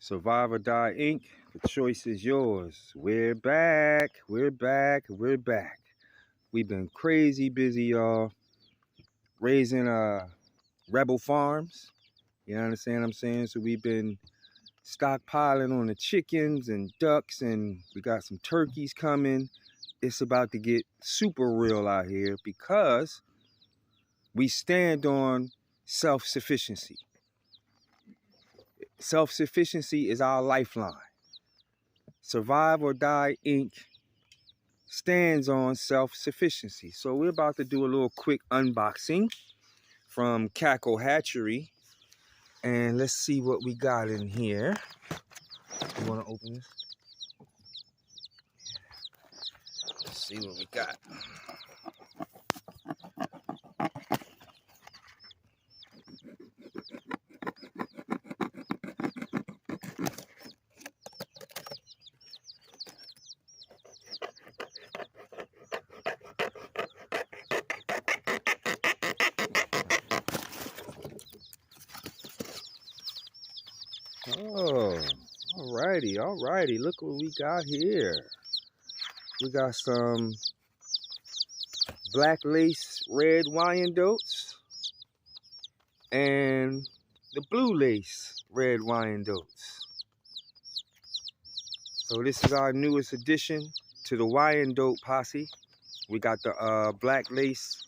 Survive or Die Inc. The choice is yours. We're back. We're back. We're back. We've been crazy busy, y'all, raising rebel farms. You understand what I'm saying? So we've been stockpiling on the chickens and ducks, and we got some turkeys coming. It's about to get super real out here because we stand on self-sufficiency. Self-sufficiency is our lifeline. Survive or Die Inc. stands on self-sufficiency. So we're about to do a little quick unboxing from Cackle Hatchery. And let's see what we got in here. You want to open this? Let's see what we got. Oh, alrighty. Look what we got here. We got some black lace Red Wyandottes and the blue lace Red Wyandottes. So this is our newest addition to the Wyandotte posse. We got the black lace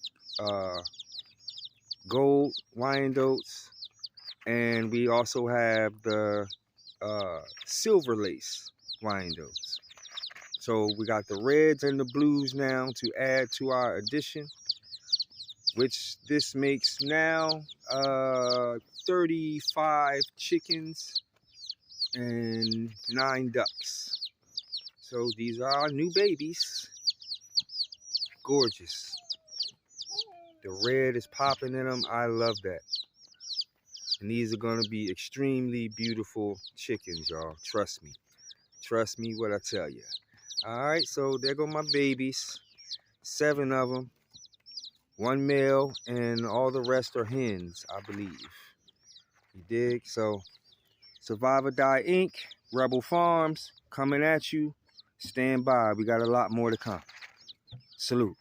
gold Wyandottes, and we also have the silver lace Wyandottes. So we got the reds and the blues now to add to our addition, which this makes now 35 chickens and 9 ducks. So these are our new babies. Gorgeous. The red is popping in them. I love that. And these are going to be extremely beautiful chickens, y'all. Trust me. Trust me what I tell you. All right, so there go my babies. 7 of them. 1 male, and all the rest are hens, I believe. You dig? So, Survive or Die Inc., Rebel Farms, coming at you. Stand by. We got a lot more to come. Salute.